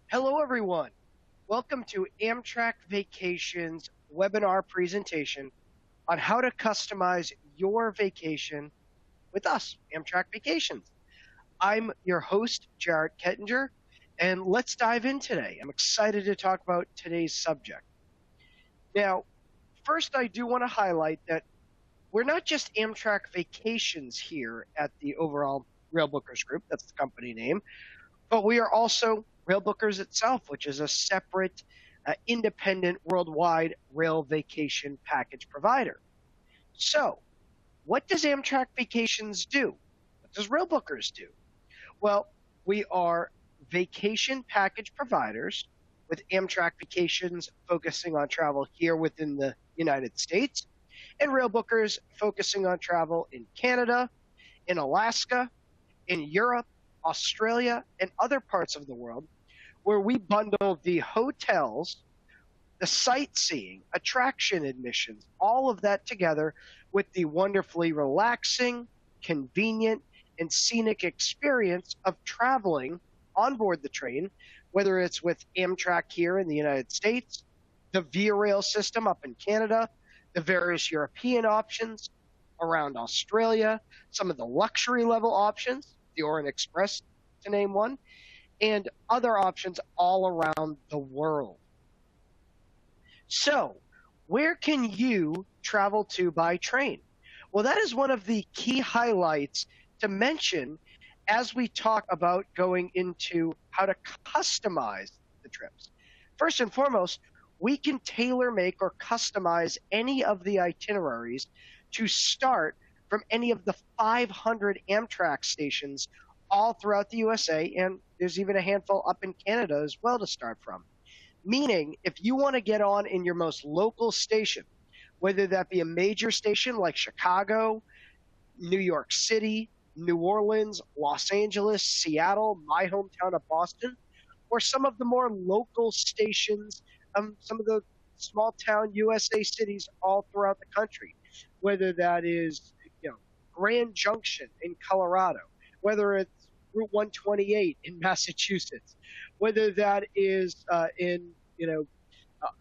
Hello, everyone. Welcome to Amtrak Vacations webinar presentation on how to customize your vacation with us, Amtrak Vacations. I'm your host, Jared Kettinger, and let's dive in today. I'm excited to talk about today's subject. Now, first, I do want to highlight that we're not just Amtrak Vacations here at the overall Rail Bookers Group, that's the company name, but we are also Rail Bookers itself, which is a separate, independent, worldwide rail vacation package provider. So, what does Amtrak Vacations do? What does Rail Bookers do? Well, we are vacation package providers with Amtrak Vacations focusing on travel here within the United States, and Rail Bookers focusing on travel in Canada, in Alaska, in Europe, Australia, and other parts of the world, where we bundle the hotels, the sightseeing, attraction admissions, all of that together with the wonderfully relaxing, convenient, and scenic experience of traveling on board the train, whether it's with Amtrak here in the United States, the Via Rail system up in Canada, the various European options around Australia, some of the luxury level options, the Orient Express to name one, and other options all around the world. So, where can you travel to by train? Well, that is one of the key highlights to mention as we talk about going into how to customize the trips. First and foremost, we can tailor make or customize any of the itineraries to start from any of the 500 Amtrak stations all throughout the USA, and there's even a handful up in Canada as well to start from. Meaning, if you want to get on in your most local station, whether that be a major station like Chicago, New York City, New Orleans, Los Angeles, Seattle, my hometown of Boston, or some of the more local stations, some of the small town USA cities all throughout the country, whether that is Grand Junction in Colorado, whether it's Route 128 in Massachusetts, whether that is in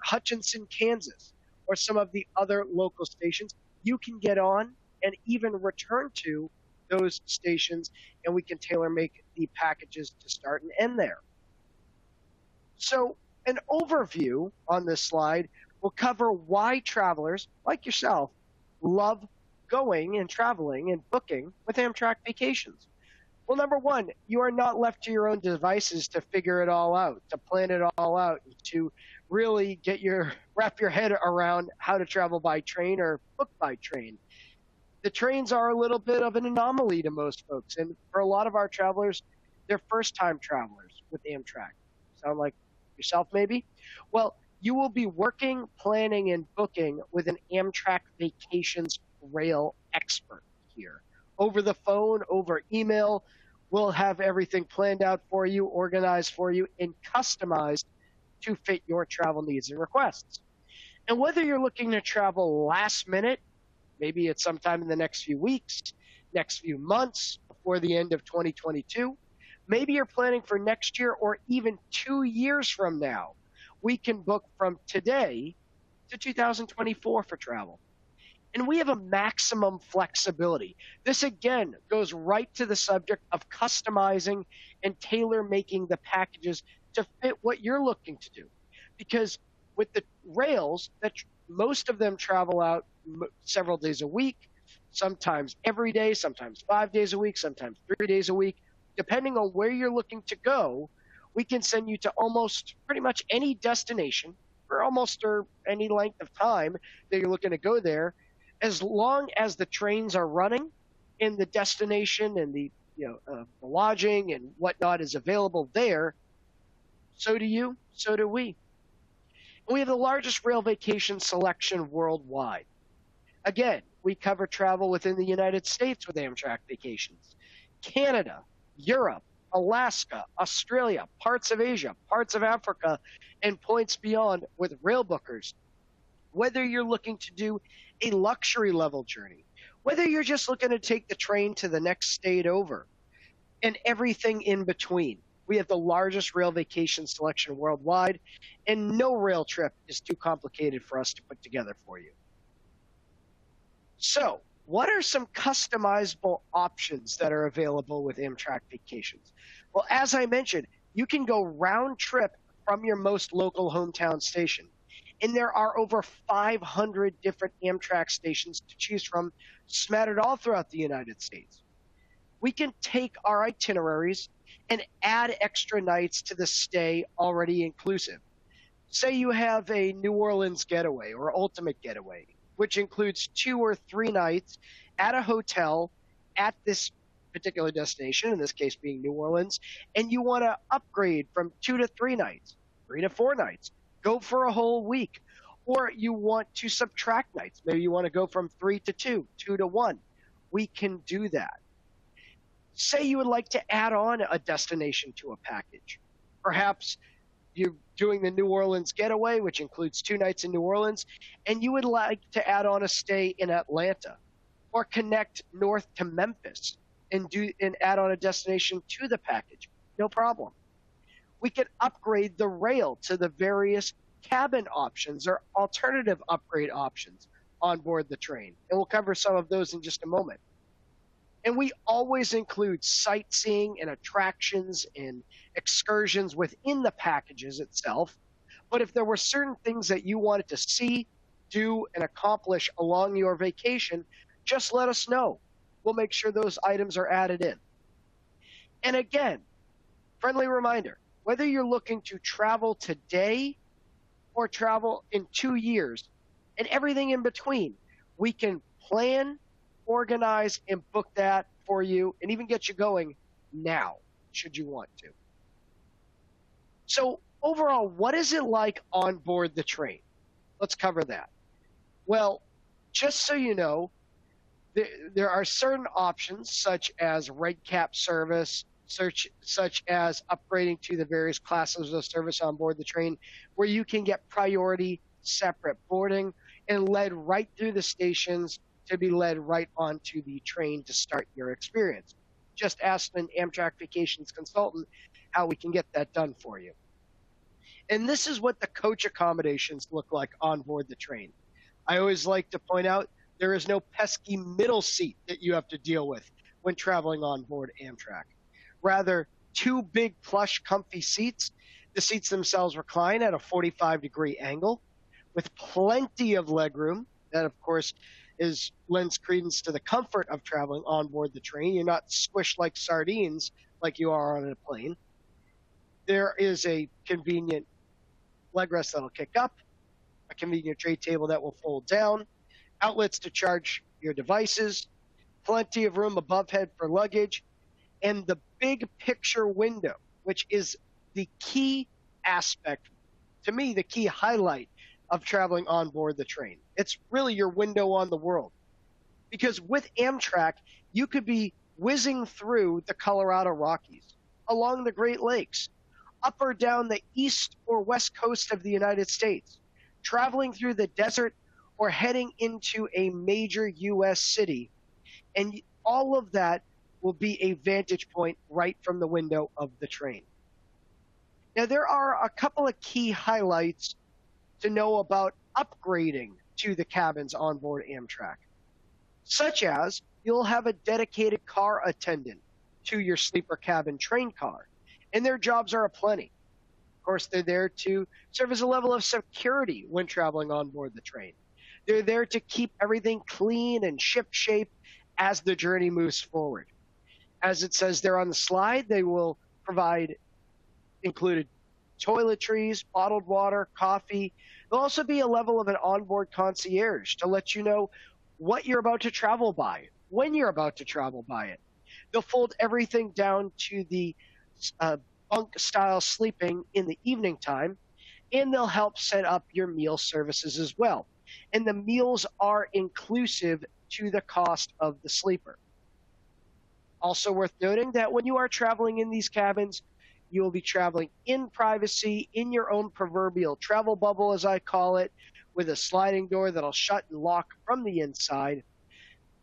Hutchinson, Kansas, or some of the other local stations, you can get on and even return to those stations, and we can tailor make the packages to start and end there. So an overview on this slide will cover why travelers like yourself love going and traveling and booking with Amtrak Vacations. Well, number one, you are not left to your own devices to figure it all out, to plan it all out, to really wrap your head around how to travel by train or book by train. The trains are a little bit of an anomaly to most folks, and for a lot of our travelers, they're first-time travelers with Amtrak. Sound like yourself, maybe? Well, you will be working, planning, and booking with an Amtrak Vacations rail expert here. Over the phone, over email, we'll have everything planned out for you, organized for you, and customized to fit your travel needs and requests. And whether you're looking to travel last minute, maybe it's sometime in the next few weeks, next few months, before the end of 2022, maybe you're planning for next year or even 2 years from now, we can book from today to 2024 for travel. And we have a maximum flexibility. This, again, goes right to the subject of customizing and tailor-making the packages to fit what you're looking to do. Because with the rails, most of them travel out several days a week, sometimes every day, sometimes 5 days a week, sometimes 3 days a week. Depending on where you're looking to go, we can send you to almost pretty much any destination for almost any length of time that you're looking to go there, as long as the trains are running and the destination and the lodging and whatnot is available there. So do you, so do we. And we have the largest rail vacation selection worldwide. Again, we cover travel within the United States with Amtrak Vacations, Canada, Europe, Alaska, Australia, parts of Asia, parts of Africa, and points beyond with Rail Bookers. Whether you're looking to do a luxury level journey, whether you're just looking to take the train to the next state over, and everything in between. We have the largest rail vacation selection worldwide, and no rail trip is too complicated for us to put together for you. So, what are some customizable options that are available with Amtrak Vacations? Well, as I mentioned, you can go round trip from your most local hometown station. And there are over 500 different Amtrak stations to choose from, scattered all throughout the United States. We can take our itineraries and add extra nights to the stay already inclusive. Say you have a New Orleans getaway or ultimate getaway, which includes 2 or 3 nights at a hotel at this particular destination, in this case being New Orleans, and you want to upgrade from 2 to 3 nights, 3 to 4 nights, go for a whole week, or you want to subtract nights. Maybe you want to go from 3 to 2, 2 to 1. We can do that. Say you would like to add on a destination to a package. Perhaps you're doing the New Orleans getaway, which includes 2 nights in New Orleans, and you would like to add on a stay in Atlanta, or connect north to Memphis and add on a destination to the package. No problem. We can upgrade the rail to the various cabin options or alternative upgrade options on board the train. And we'll cover some of those in just a moment. And we always include sightseeing and attractions and excursions within the packages itself. But if there were certain things that you wanted to see, do, and accomplish along your vacation, just let us know. We'll make sure those items are added in. And again, friendly reminder, whether you're looking to travel today or travel in 2 years and everything in between, we can plan, organize, and book that for you and even get you going now, should you want to. So overall, what is it like on board the train? Let's cover that. Well, just so you know, there are certain options such as red cap service, such as upgrading to the various classes of service on board the train, where you can get priority separate boarding and led right through the stations to be led right onto the train to start your experience. Just ask an Amtrak Vacations consultant how we can get that done for you. And this is what the coach accommodations look like on board the train. I always like to point out there is no pesky middle seat that you have to deal with when traveling on board Amtrak. Rather, 2 big, plush, comfy seats. The seats themselves recline at a 45-degree angle with plenty of legroom. That, of course, lends credence to the comfort of traveling on board the train. You're not squished like sardines like you are on a plane. There is a convenient leg rest that'll kick up, a convenient tray table that will fold down, outlets to charge your devices, plenty of room above head for luggage, and the big picture window, which is the key aspect, to me, the key highlight of traveling on board the train. It's really your window on the world. Because with Amtrak, you could be whizzing through the Colorado Rockies, along the Great Lakes, up or down the east or west coast of the United States, traveling through the desert or heading into a major U.S. city. And all of that will be a vantage point right from the window of the train. Now, there are a couple of key highlights to know about upgrading to the cabins on board Amtrak, such as you'll have a dedicated car attendant to your sleeper cabin train car, and their jobs are aplenty. Of course, they're there to serve as a level of security when traveling on board the train. They're there to keep everything clean and ship-shape as the journey moves forward. As it says there on the slide, they will provide included toiletries, bottled water, coffee. There'll also be a level of an onboard concierge to let you know what you're about to travel by, when you're about to travel by it. They'll fold everything down to the bunk-style sleeping in the evening time, and they'll help set up your meal services as well. And the meals are inclusive to the cost of the sleeper. Also worth noting that when you are traveling in these cabins, you will be traveling in privacy, in your own proverbial travel bubble, as I call it, with a sliding door that'll shut and lock from the inside.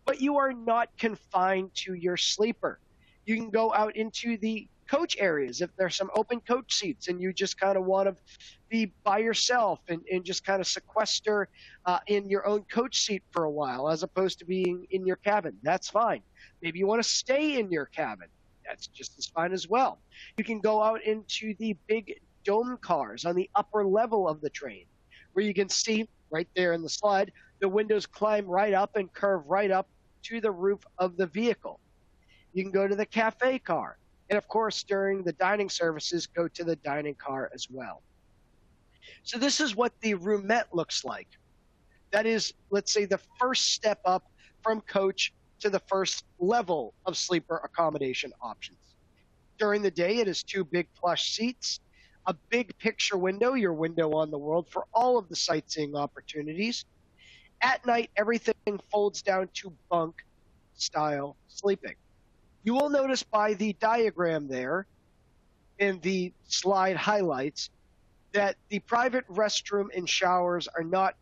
But you are not confined to your sleeper. You can go out into the coach areas, if there's some open coach seats and you just kind of want to be by yourself and just kind of sequester in your own coach seat for a while as opposed to being in your cabin, that's fine. Maybe you want to stay in your cabin. That's just as fine as well. You can go out into the big dome cars on the upper level of the train, where you can see right there in the slide, the windows climb right up and curve right up to the roof of the vehicle. You can go to the cafe car. And of course, during the dining services, go to the dining car as well. So this is what the roomette looks like. That is, let's say, the first step up from coach to the first level of sleeper accommodation options. During the day, it is 2 big plush seats, a big picture window, your window on the world for all of the sightseeing opportunities. At night, everything folds down to bunk style sleeping. You will notice by the diagram there in the slide highlights that the private restroom and showers are not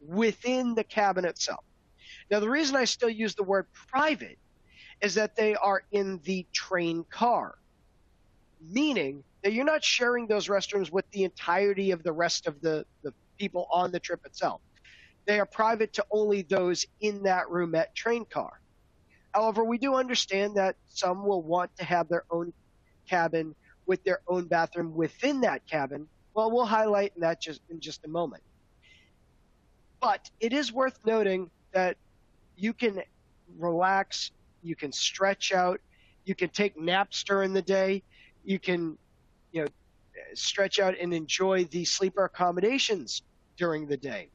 within the cabin itself. Now, the reason I still use the word private is that they are in the train car, meaning that you're not sharing those restrooms with the entirety of the rest of the people on the trip itself. They are private to only those in that roomette train car. However, we do understand that some will want to have their own cabin with their own bathroom within that cabin. Well, we'll highlight that in just a moment. But it is worth noting that you can relax, you can stretch out, you can take naps during the day, you can, stretch out and enjoy the sleeper accommodations during the day.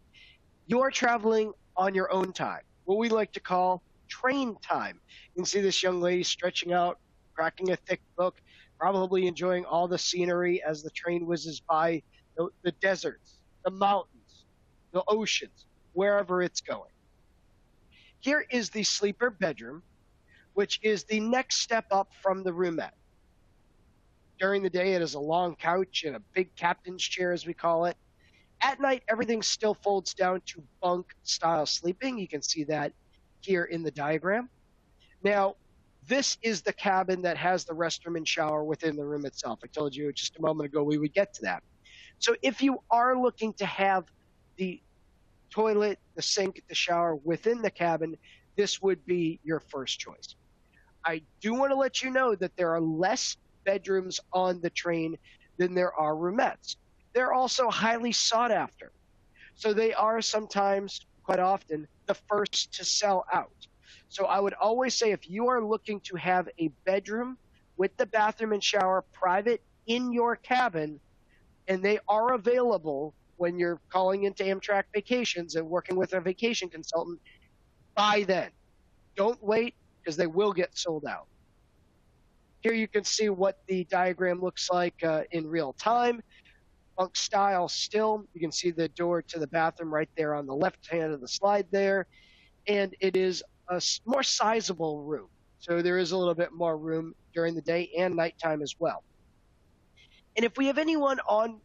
You are traveling on your own time, what we like to call train time. You can see this young lady stretching out, cracking a thick book, probably enjoying all the scenery as the train whizzes by the deserts, the mountains, the oceans, wherever it's going. Here is the sleeper bedroom, which is the next step up from the roomette. During the day, it is a long couch and a big captain's chair, as we call it. At night, everything still folds down to bunk-style sleeping. You can see that here in the diagram. Now, this is the cabin that has the restroom and shower within the room itself. I told you just a moment ago we would get to that. So if you are looking to have the toilet, the sink, the shower within the cabin, this would be your first choice. I do want to let you know that there are less bedrooms on the train than there are roomettes. They're also highly sought after. So they are sometimes, quite often, the first to sell out. So I would always say if you are looking to have a bedroom with the bathroom and shower private in your cabin, and they are available when you're calling into Amtrak Vacations and working with a vacation consultant, buy then. Don't wait, because they will get sold out. Here you can see what the diagram looks like in real time. Bunk style still. You can see the door to the bathroom right there on the left hand of the slide there. And it is a more sizable room. So there is a little bit more room during the day and nighttime as well. And if we have anyone on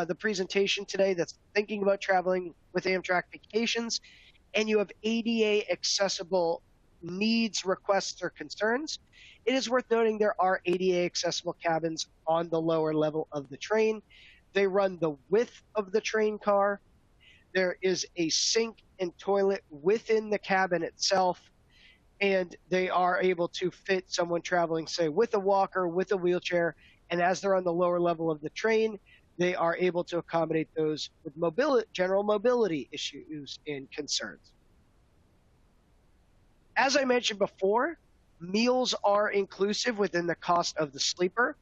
the presentation today that's thinking about traveling with Amtrak Vacations and you have ADA accessible needs, requests, or concerns, it is worth noting there are ADA accessible cabins on the lower level of the train. They run the width of the train car. There is a sink and toilet within the cabin itself, and they are able to fit someone traveling, say, with a walker, with a wheelchair, and as they're on the lower level of the train, they are able to accommodate those with general mobility issues and concerns. As I mentioned before, meals are inclusive within the cost of the sleeper.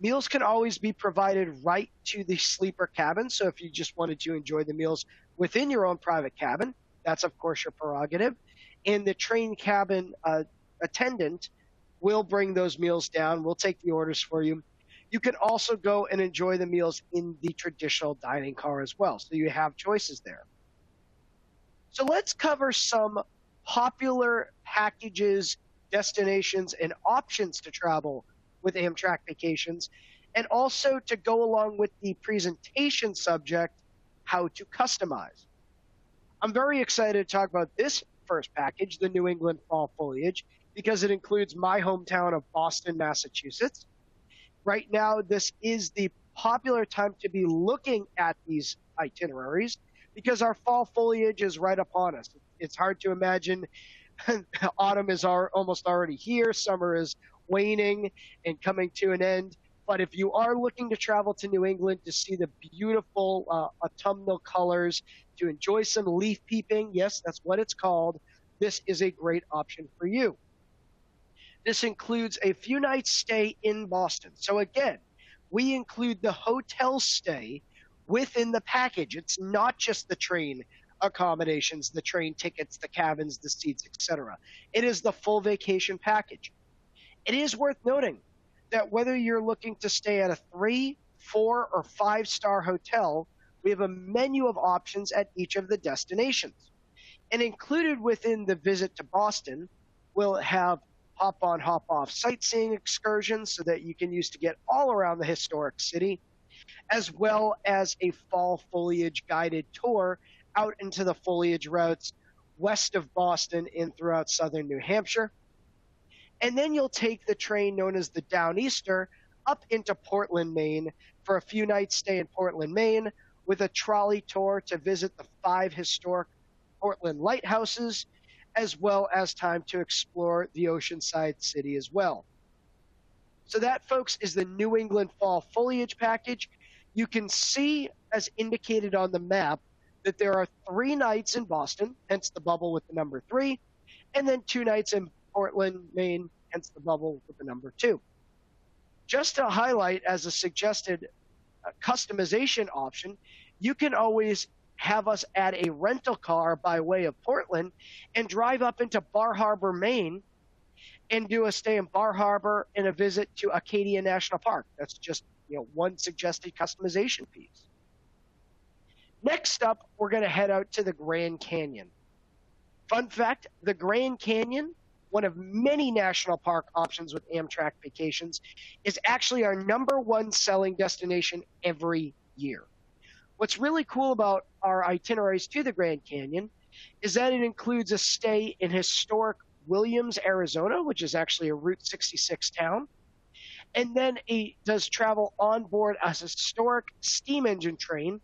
Meals can always be provided right to the sleeper cabin. So if you just wanted to enjoy the meals within your own private cabin, that's of course your prerogative. And the train cabin attendant will bring those meals down. We'll take the orders for you. You can also go and enjoy the meals in the traditional dining car as well. So you have choices there. So let's cover some popular packages, destinations, and options to travel with Amtrak Vacations, and also to go along with the presentation subject, how to customize. I'm very excited to talk about this first package, the New England Fall Foliage, because it includes my hometown of Boston, Massachusetts. Right now, this is the popular time to be looking at these itineraries because our fall foliage is right upon us. It's hard to imagine autumn is almost already here, summer is waning and coming to an end. But if you are looking to travel to New England to see the beautiful autumnal colors, to enjoy some leaf peeping, yes, that's what it's called, this is a great option for you. This includes a few nights stay in Boston. So again, we include the hotel stay within the package. It's not just the train accommodations, the train tickets, the cabins, the seats, etc. It is the full vacation package. It is worth noting that whether you're looking to stay at a 3, 4, or 5-star hotel, we have a menu of options at each of the destinations. And included within the visit to Boston, we'll have hop-on, hop-off sightseeing excursions so that you can use to get all around the historic city, as well as a fall foliage guided tour out into the foliage routes west of Boston and throughout southern New Hampshire. And then you'll take the train known as the Downeaster up into Portland, Maine for a few nights stay in Portland, Maine, with a trolley tour to visit the 5 historic Portland lighthouses, as well as time to explore the oceanside city as well. So that, folks, is the New England Fall Foliage Package. You can see, as indicated on the map, that there are 3 nights in Boston, hence the bubble with the number 3, and then 2 nights in Portland, Maine, hence the bubble with the number 2. Just to highlight as a suggested customization option, you can always have us add a rental car by way of Portland and drive up into Bar Harbor, Maine, and do a stay in Bar Harbor and a visit to Acadia National Park. That's just one suggested customization piece. Next up, we're going to head out to the Grand Canyon. Fun fact, the Grand Canyon, one of many national park options with Amtrak vacations, is actually our #1 selling destination every year. What's really cool about our itineraries to the Grand Canyon is that it includes a stay in historic Williams, Arizona, which is actually a Route 66 town, and then it does travel on board a historic steam engine train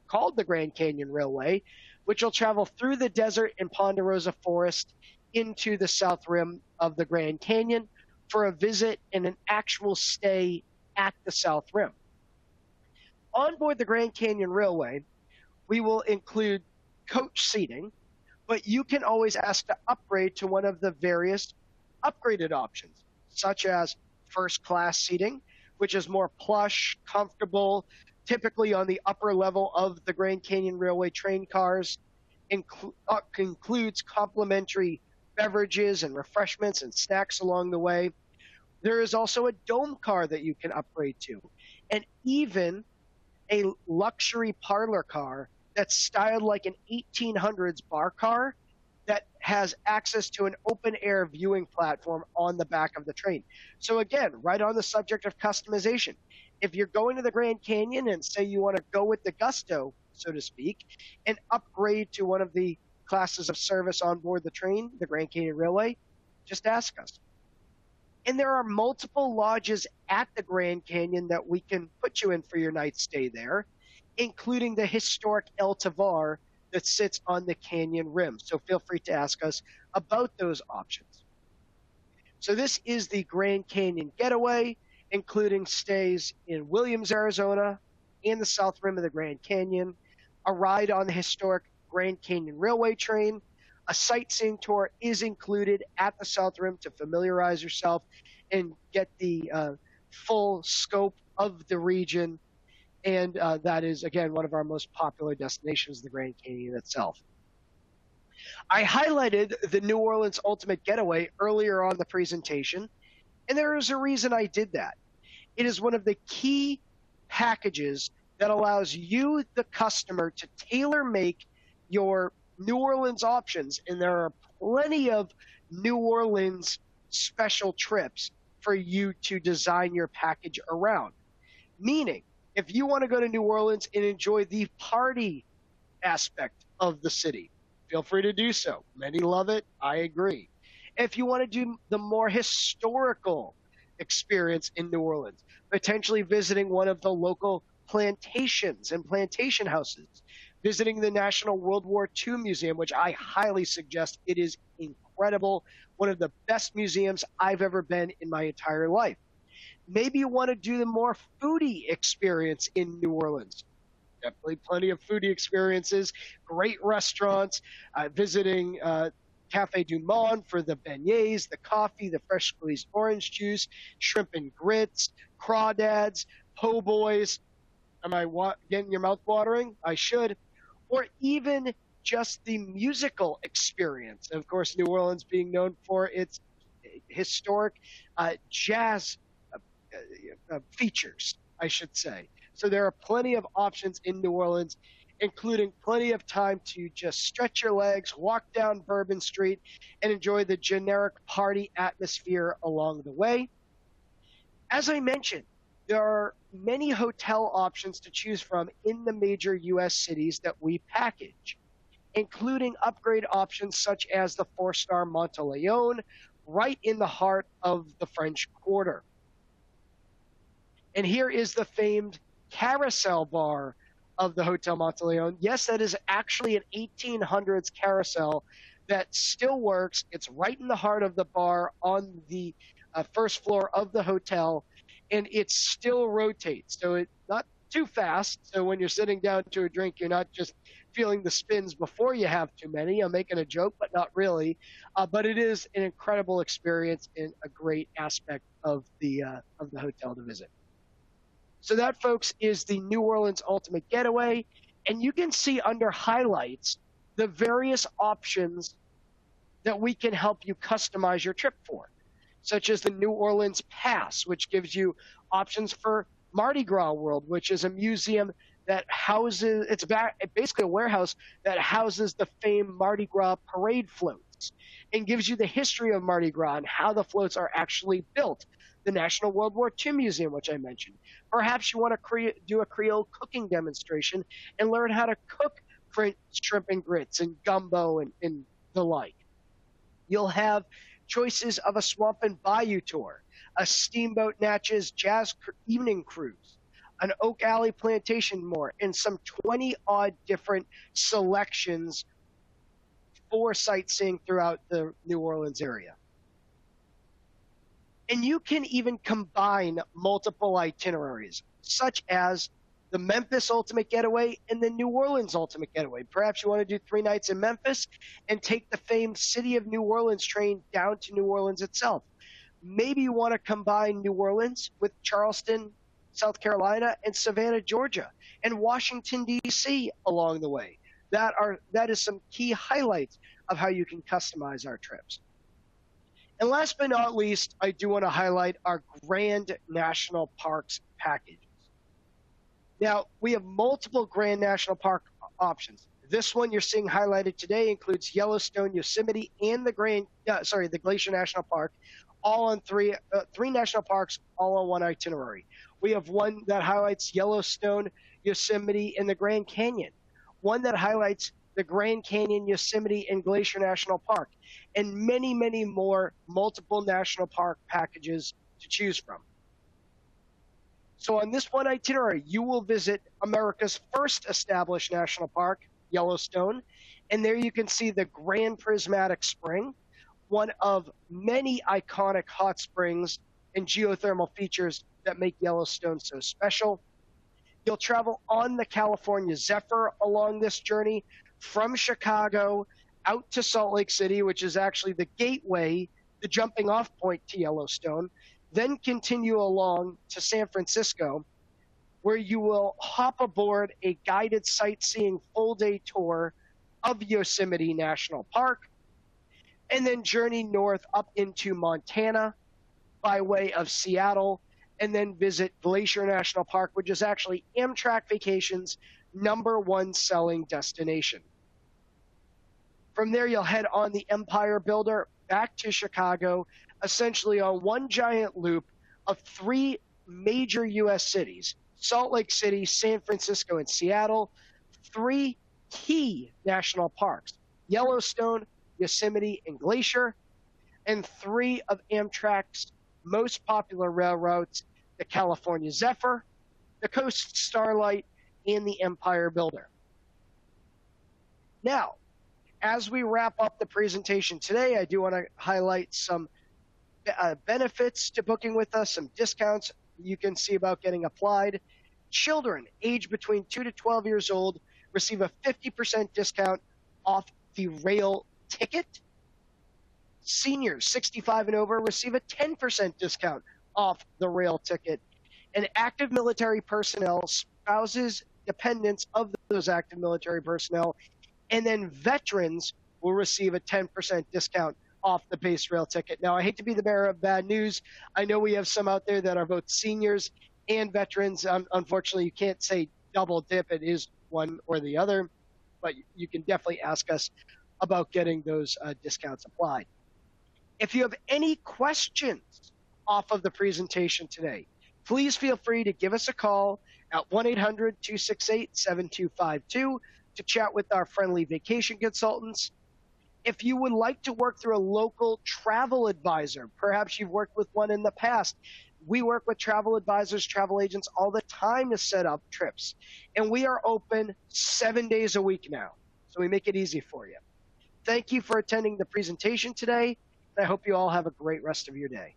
called the Grand Canyon Railway, which will travel through the desert and Ponderosa Forest into the south rim of the Grand Canyon for a visit and an actual stay at the south rim. On board the Grand Canyon Railway, we will include coach seating, but you can always ask to upgrade to one of the various upgraded options, such as first class seating, which is more plush, comfortable, typically on the upper level of the Grand Canyon Railway train cars, includes complimentary beverages and refreshments and snacks along the way. There is also a dome car that you can upgrade to, and even a luxury parlor car that's styled like an 1800s bar car that has access to an open-air viewing platform on the back of the train. So again, right on the subject of customization, if you're going to the Grand Canyon and say you want to go with the gusto, so to speak, and upgrade to one of the classes of service on board the train, the Grand Canyon Railway, just ask us. And there are multiple lodges at the Grand Canyon that we can put you in for your night stay there, including the historic El Tovar that sits on the canyon rim. So feel free to ask us about those options. So this is the Grand Canyon Getaway, including stays in Williams, Arizona, and the south rim of the Grand Canyon, a ride on the historic Grand Canyon Railway train. A sightseeing tour is included at the South Rim to familiarize yourself and get the full scope of the region. And that is, again, one of our most popular destinations, the Grand Canyon itself. I highlighted the New Orleans Ultimate Getaway earlier on the presentation, and there is a reason I did that. It is one of the key packages that allows you, the customer, to tailor make your New Orleans options, and there are plenty of New Orleans special trips for you to design your package around. Meaning, if you want to go to New Orleans and enjoy the party aspect of the city, feel free to do so. Many love it. I agree. If you want to do the more historical experience in New Orleans, potentially visiting one of the local plantations and plantation houses, visiting the National World War II Museum, which I highly suggest. It is incredible, one of the best museums I've ever been in my entire life. Maybe you want to do the more foodie experience in New Orleans. Definitely plenty of foodie experiences, great restaurants, visiting Cafe Du Monde for the beignets, the coffee, the fresh squeezed orange juice, shrimp and grits, crawdads, po' boys. Am I getting your mouth watering? I should. Or even just the musical experience. Of course, New Orleans being known for its historic jazz features, I should say. So there are plenty of options in New Orleans, including plenty of time to just stretch your legs, walk down Bourbon Street, and enjoy the generic party atmosphere along the way. As I mentioned, there are many hotel options to choose from in the major U.S. cities that we package, including upgrade options such as the 4-star Monteleone, right in the heart of the French Quarter. And here is the famed carousel bar of the Hotel Monteleone. Yes, that is actually an 1800s carousel that still works. It's right in the heart of the bar on the first floor of the hotel, and it still rotates. So it's not too fast. So when you're sitting down to a drink, you're not just feeling the spins before you have too many. I'm making a joke, but not really. But it is an incredible experience and a great aspect of the hotel to visit. So that, folks, is the New Orleans Ultimate Getaway. And you can see under highlights the various options that we can help you customize your trip for, such as the New Orleans Pass, which gives you options for Mardi Gras World, which is a museum that houses, it's basically a warehouse that houses the famed Mardi Gras parade floats and gives you the history of Mardi Gras and how the floats are actually built. The National World War II Museum, which I mentioned. Perhaps you want to do a Creole cooking demonstration and learn how to cook shrimp and grits and gumbo and the like. You'll have choices of a swamp and bayou tour, a Steamboat Natchez jazz evening cruise, an Oak Alley plantation more, and some 20-odd different selections for sightseeing throughout the New Orleans area. And you can even combine multiple itineraries, such as the Memphis Ultimate Getaway and the New Orleans Ultimate Getaway. Perhaps you want to do 3 nights in Memphis and take the famed City of New Orleans train down to New Orleans itself. Maybe you want to combine New Orleans with Charleston, South Carolina, and Savannah, Georgia, and Washington, D.C. along the way. That is some key highlights of how you can customize our trips. And last but not least, I do want to highlight our Grand National Parks packages. Now, we have multiple Grand National Park options. This one you're seeing highlighted today includes Yellowstone, Yosemite, and the Glacier National Park, all on three national parks, all on one itinerary. We have one that highlights Yellowstone, Yosemite, and the Grand Canyon, one that highlights the Grand Canyon, Yosemite, and Glacier National Park, and many, many more multiple national park packages to choose from. So on this one itinerary, you will visit America's first established national park, Yellowstone, and there you can see the Grand Prismatic Spring, one of many iconic hot springs and geothermal features that make Yellowstone so special. You'll travel on the California Zephyr along this journey, from Chicago out to Salt Lake City, which is actually the gateway, the jumping off point to Yellowstone, then continue along to San Francisco, where you will hop aboard a guided sightseeing full-day tour of Yosemite National Park, and then journey north up into Montana by way of Seattle, and then visit Glacier National Park, which is actually Amtrak Vacations' #1 selling destination. From there, you'll head on the Empire Builder back to Chicago, essentially on one giant loop of 3 major U.S. cities, Salt Lake City, San Francisco, and Seattle, 3 key national parks, Yellowstone, Yosemite, and Glacier, and 3 of Amtrak's most popular rail routes, the California Zephyr, the Coast Starlight, and the Empire Builder. Now, as we wrap up the presentation today, I do want to highlight some benefits to booking with us, some discounts you can see about getting applied. Children aged between 2 to 12 years old receive a 50% discount off the rail ticket. Seniors 65 and over receive a 10% discount off the rail ticket. And active military personnel, spouses, dependents of those active military personnel, and then veterans will receive a 10% discount off the base rail ticket. Now, I hate to be the bearer of bad news. I know we have some out there that are both seniors and veterans. Unfortunately, you can't say double dip. It is one or the other, but you can definitely ask us about getting those discounts applied. If you have any questions off of the presentation today, please feel free to give us a call at 1-800-268-7252 to chat with our friendly vacation consultants. If you would like to work through a local travel advisor, perhaps you've worked with one in the past, we work with travel advisors, travel agents all the time to set up trips. And we are open 7 days a week now, so we make it easy for you. Thank you for attending the presentation today, and I hope you all have a great rest of your day.